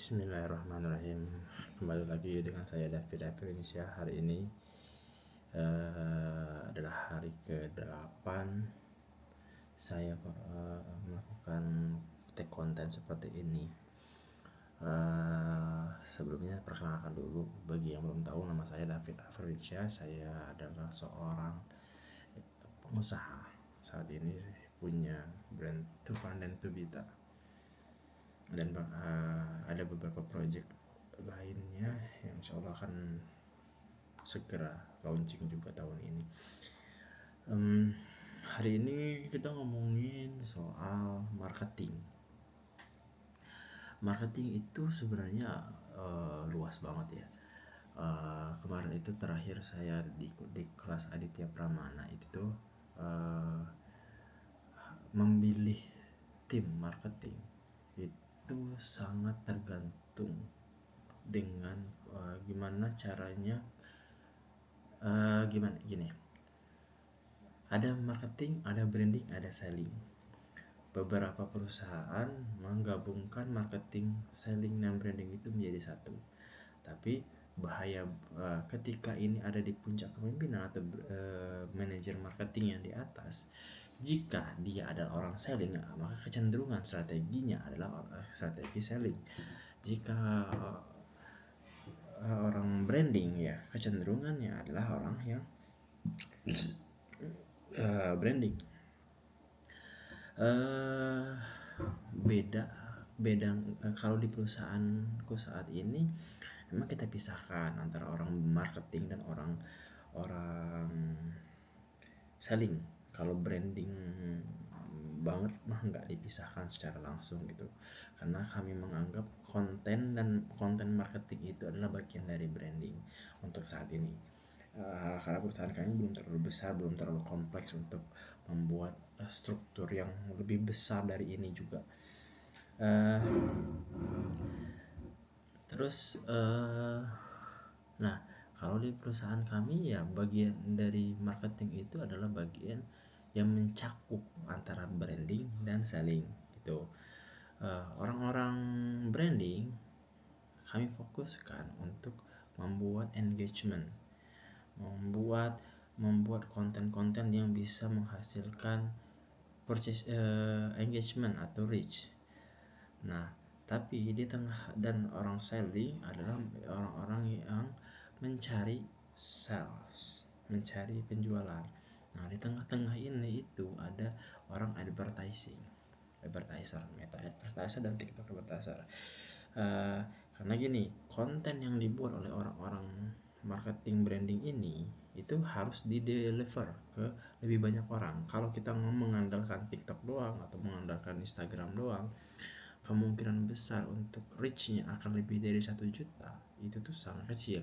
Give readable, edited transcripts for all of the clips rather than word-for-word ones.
Bismillahirrahmanirrahim. Kembali lagi dengan saya David Afrinsya. Hari ini adalah hari ke-8 saya melakukan take konten seperti ini. Sebelumnya perkenalkan dulu, bagi yang belum tahu, nama saya David Afrinsya. Saya adalah seorang pengusaha. Saat ini punya brand Tufan dan Tubita, dan ada beberapa project lainnya yang insya Allah akan segera launching juga tahun ini. Hari ini kita ngomongin soal marketing. Marketing itu sebenarnya luas banget ya. Kemarin itu terakhir saya di kelas Aditya Pramana itu tuh memilih tim marketing itu sangat tergantung dengan gimana caranya. Gini, ada marketing, ada branding, ada selling. Beberapa perusahaan menggabungkan marketing, selling, dan branding itu menjadi satu. Tapi bahaya ketika ini ada di puncak kepemimpinan atau manajer marketing yang di atas, jika dia adalah orang selling, maka kecenderungan strateginya adalah strategi selling. Jika orang branding, ya kecenderungannya adalah orang yang branding. Beda kalau di perusahaanku saat ini memang kita pisahkan antara orang marketing dan orang selling. Kalau branding banget mah nggak dipisahkan secara langsung gitu, karena kami menganggap konten marketing itu adalah bagian dari branding untuk saat ini. Karena perusahaan kami belum terlalu besar, belum terlalu kompleks untuk membuat struktur yang lebih besar dari ini juga. Nah, kalau di perusahaan kami, ya bagian dari marketing itu adalah bagian yang mencakup antara branding dan selling gitu. Orang-orang branding kami fokuskan untuk membuat engagement, membuat konten-konten yang bisa menghasilkan purchase engagement atau reach. Nah, tapi di tengah, dan orang selling adalah orang-orang yang mencari sales, mencari penjualan. Nah, di tengah-tengah ini itu ada orang advertiser, meta advertiser, dan TikTok advertiser. Karena gini, konten yang dibuat oleh orang-orang marketing branding ini itu harus di-deliver ke lebih banyak orang. Kalau kita mengandalkan TikTok doang atau mengandalkan Instagram doang, kemungkinan besar untuk reach-nya akan lebih dari 1 juta itu tuh sangat kecil.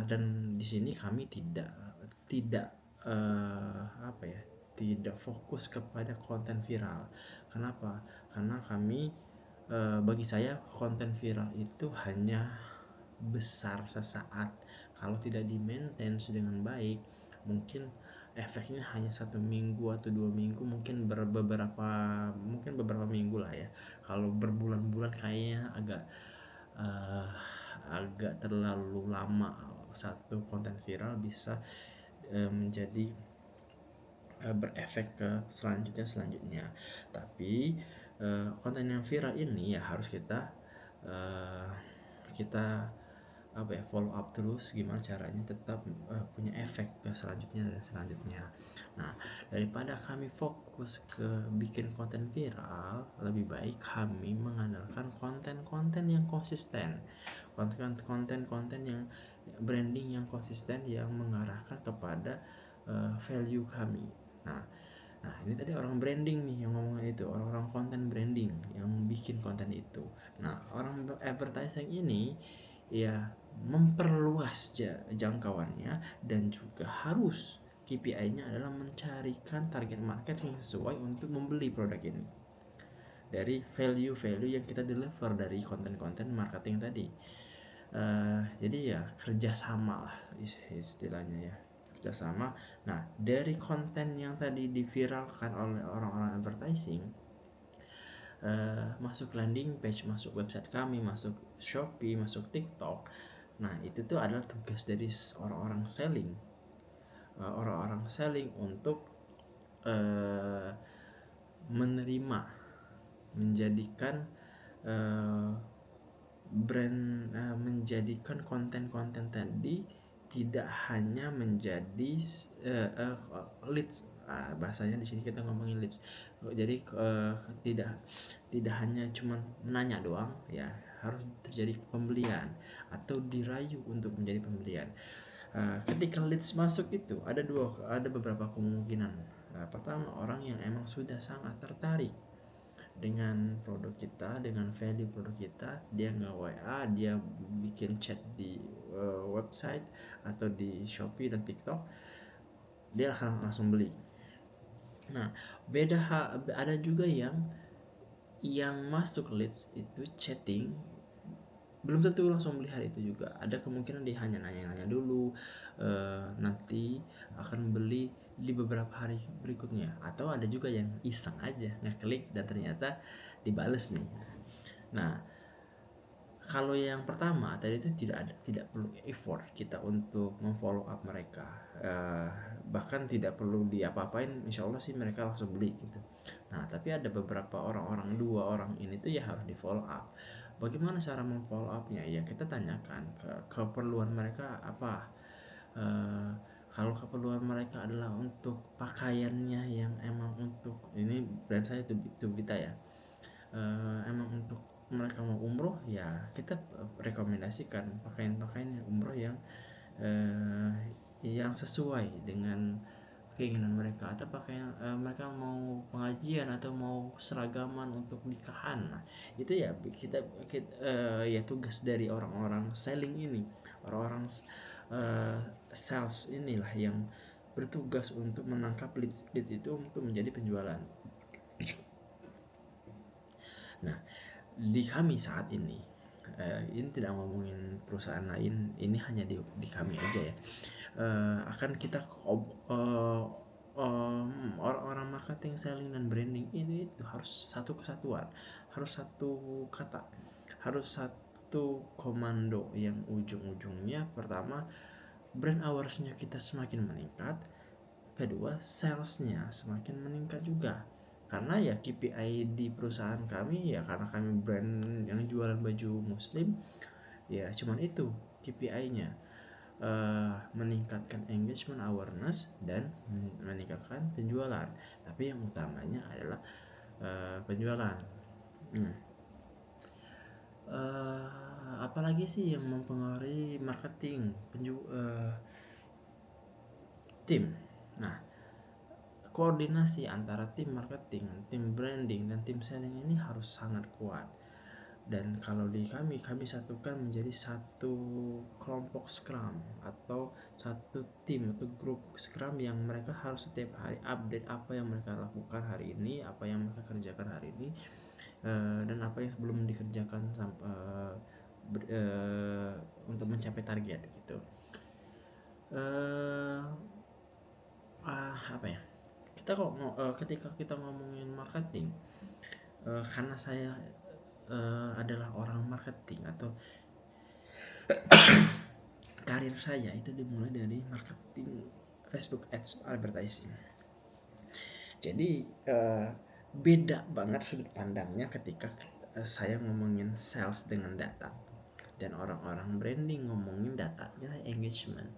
Dan di sini kami tidak tidak fokus kepada konten viral. Kenapa? Karena kami bagi saya konten viral itu hanya besar sesaat. Kalau tidak di-maintain dengan baik, mungkin efeknya hanya 1 minggu atau 2 minggu, mungkin beberapa minggu lah ya. Kalau berbulan-bulan kayaknya agak terlalu lama satu konten viral bisa menjadi berefek ke selanjutnya. Tapi konten yang viral ini ya harus kita follow up terus, gimana caranya tetap punya efek ke selanjutnya. Nah, daripada kami fokus ke bikin konten viral, lebih baik kami mengandalkan konten-konten yang konsisten, konten yang branding yang konsisten, yang mengarahkan kepada value kami. Nah, ini tadi orang branding nih yang ngomongnya, itu orang-orang konten branding yang bikin konten itu. Nah, orang advertising ini ya memperluas jangkauannya, dan juga harus KPI-nya adalah mencarikan target market yang sesuai untuk membeli produk ini dari value yang kita deliver dari konten-konten marketing tadi. Jadi ya kerjasama lah istilahnya ya, kerjasama. Nah, dari konten yang tadi diviralkan oleh orang-orang advertising, masuk landing page, masuk website kami, masuk Shopee, masuk TikTok. Nah itu tuh adalah tugas dari orang-orang selling untuk menerima, menjadikan menjadikan konten-konten tadi tidak hanya menjadi leads. Bahasanya di sini kita ngomongin leads. Jadi tidak hanya cuma menanya doang ya, harus terjadi pembelian atau dirayu untuk menjadi pembelian. Ketika leads masuk itu ada beberapa kemungkinan. Pertama, orang yang emang sudah sangat tertarik dengan produk kita, dengan value produk kita, dia nge-WA, dia bikin chat di website atau di Shopee dan TikTok, dia akan langsung beli. Nah, ada juga yang masuk leads itu chatting, belum tentu langsung beli hari itu juga. Ada kemungkinan dia hanya nanya-nanya dulu, nanti akan beli di beberapa hari berikutnya. Atau ada juga yang iseng aja ngeklik dan ternyata dibales nih. Nah, kalau yang pertama tadi itu tidak perlu effort kita untuk memfollow up mereka, bahkan tidak perlu diapa-apain, insya Allah sih mereka langsung beli gitu. Nah tapi ada beberapa orang-orang, 2 orang ini tuh ya harus di follow up. Bagaimana cara memfollow upnya? Ya kita tanyakan keperluan mereka apa. Kalau keperluan mereka adalah untuk pakaiannya yang emang untuk, ini brand saya Tubita ya, emang untuk mereka mau umroh ya kita rekomendasikan pakaian-pakaian umroh yang sesuai dengan keinginan mereka. Atau pakaian mereka mau pengajian atau mau seragaman untuk nikahan. Nah itu ya kita ya tugas dari orang-orang selling ini, orang-orang sales inilah yang bertugas untuk menangkap leads itu untuk menjadi penjualan. Nah di kami saat ini tidak ngomongin perusahaan lain, ini hanya di kami aja ya, akan kita orang-orang marketing, selling dan branding ini itu harus satu kesatuan, harus satu kata, harus satu komando yang ujung-ujungnya pertama brand awareness-nya kita semakin meningkat, kedua salesnya semakin meningkat juga. Karena ya KPI di perusahaan kami ya, karena kami brand yang jualan baju muslim ya, cuman itu KPI-nya, meningkatkan engagement, awareness, dan meningkatkan penjualan. Tapi yang utamanya adalah penjualan. Apalagi sih yang mempengaruhi marketing tim. Nah koordinasi antara tim marketing, tim branding, dan tim selling ini harus sangat kuat. Dan kalau di kami satukan menjadi satu kelompok scrum atau satu tim atau grup scrum yang mereka harus setiap hari update apa yang mereka lakukan hari ini, apa yang mereka kerjakan hari ini, dan apa yang belum dikerjakan untuk mencapai target gitu. Apa ya, ketika kita ngomongin marketing, karena saya adalah orang marketing atau karir saya itu dimulai dari marketing Facebook Ads advertising. Jadi beda banget sudut pandangnya ketika saya ngomongin sales dengan data dan orang-orang branding ngomongin datanya engagement.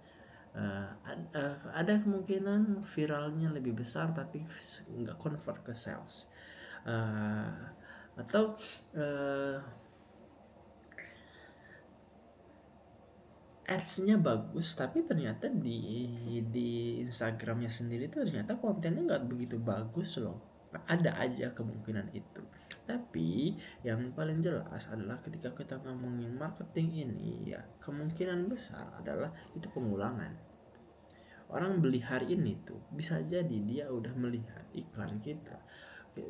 Ada kemungkinan viralnya lebih besar tapi nggak convert ke sales, atau ads-nya bagus tapi ternyata di Instagramnya sendiri tuh ternyata kontennya nggak begitu bagus loh. Ada aja kemungkinan itu. Tapi yang paling jelas adalah ketika kita ngomongin marketing ini ya, kemungkinan besar adalah itu pengulangan. Orang beli hari ini tuh bisa jadi dia udah melihat iklan kita,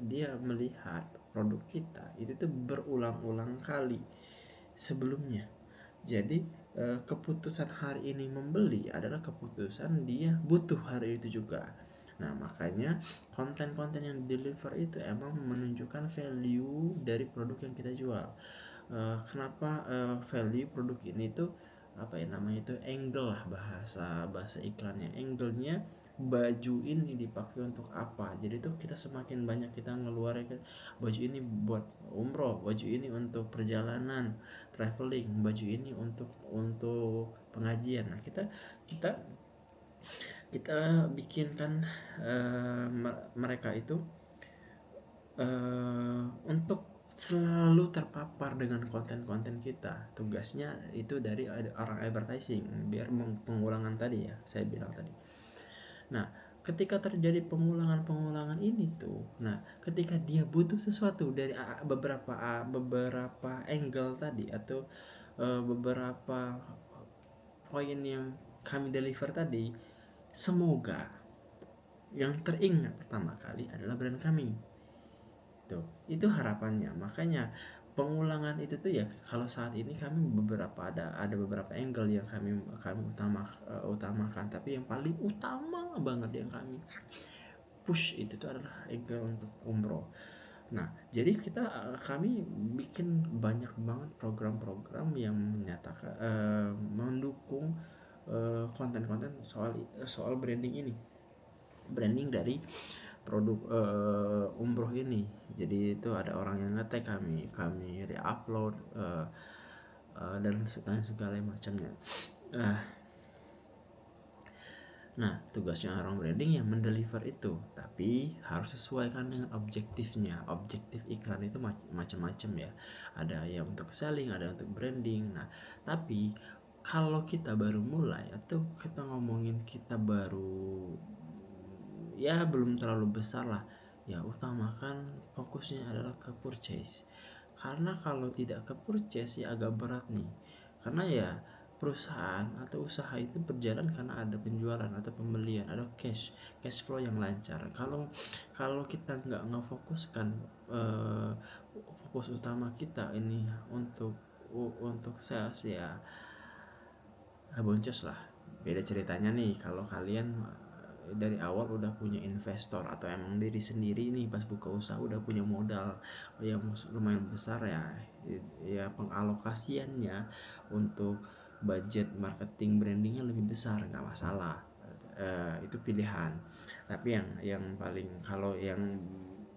dia melihat produk kita itu tuh berulang-ulang kali sebelumnya. Jadi keputusan hari ini membeli adalah keputusan dia butuh hari itu juga. Nah, makanya konten-konten yang deliver itu emang menunjukkan value dari produk yang kita jual. Kenapa value produk ini tuh apa ya namanya itu, angle lah, bahasa bahasa iklannya, angle-nya baju ini dipakai untuk apa. Jadi tuh kita semakin banyak kita ngeluarin baju ini buat umroh, baju ini untuk perjalanan traveling, baju ini untuk pengajian. Nah, kita kita kita bikinkan mereka itu untuk selalu terpapar dengan konten-konten kita. Tugasnya itu dari orang advertising, biar pengulangan tadi ya saya bilang tadi. Nah, ketika terjadi pengulangan ini tuh, nah ketika dia butuh sesuatu dari beberapa angle tadi, atau beberapa poin yang kami deliver tadi, semoga yang teringat pertama kali adalah brand kami. Itu harapannya. Makanya pengulangan itu tuh ya, kalau saat ini kami ada beberapa angle yang kami utamakan, tapi yang paling utama banget yang kami push itu tuh adalah angle untuk umroh. Nah, jadi kami bikin banyak banget program-program yang menyatakan mendukung konten-konten soal branding ini, branding dari produk umroh ini. Jadi itu ada orang yang ngetek kami re-upload dan segala macamnya. Nah, tugasnya orang branding yang mendeliver itu, tapi harus sesuaikan dengan objektifnya. Objektif iklan itu macam-macam ya. Ada yang untuk selling, ada untuk branding. Nah, tapi kalau kita baru mulai, atau kita ngomongin kita baru ya belum terlalu besar lah, ya utamakan fokusnya adalah ke purchase. Karena kalau tidak ke purchase ya agak berat nih. Karena ya perusahaan atau usaha itu berjalan karena ada penjualan atau pembelian, ada cash flow yang lancar. Kalau kita nggak ngefokuskan fokus utama kita ini untuk sales, ya boncos lah. Beda ceritanya nih kalau kalian dari awal udah punya investor, atau emang diri sendiri nih pas buka usaha udah punya modal yang lumayan besar, ya pengalokasiannya untuk budget marketing brandingnya lebih besar, nggak masalah. Itu pilihan. Tapi yang paling, kalau yang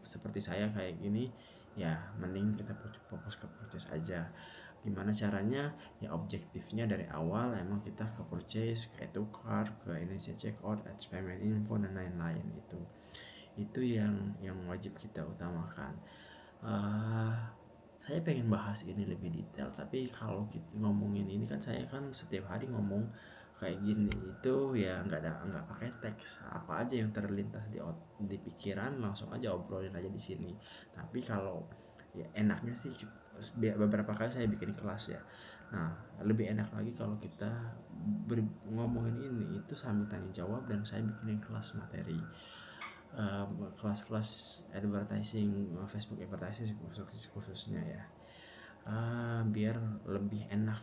seperti saya kayak gini, ya mending kita fokus ke purchase aja. Gimana caranya? Ya objektifnya dari awal emang kita ke purchase, ke tukar, ke Indonesia checkout, payment info, dan lain-lain. Itu yang wajib kita utamakan. Saya pengen bahas ini lebih detail, tapi kalau kita ngomongin ini kan, saya kan setiap hari ngomong kayak gini, itu ya nggak pakai teks, apa aja yang terlintas di pikiran langsung aja obrolin aja di sini. Tapi kalau ya enaknya sih beberapa kali saya bikin kelas ya. Nah, lebih enak lagi kalau kita ngomongin ini itu sambil tanya jawab, dan saya bikinin kelas materi, kelas-kelas advertising, Facebook advertising khususnya ya, biar lebih enak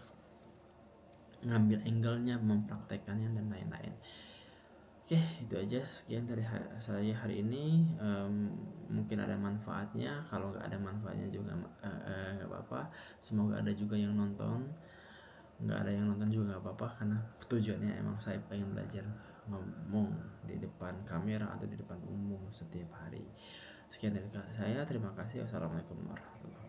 ngambil angle-nya, mempraktekannya, dan lain-lain. Oke, itu aja, sekian dari saya hari ini. Mungkin ada manfaatnya, kalau nggak ada manfaatnya juga nggak apa-apa. Semoga ada juga yang nonton. Nggak ada yang nonton juga nggak apa-apa, karena tujuannya emang saya pengen belajar ngomong di depan kamera atau di depan umum setiap hari. Sekian dari saya, terima kasih. Wassalamualaikum warahmatullahi wabarakatuh.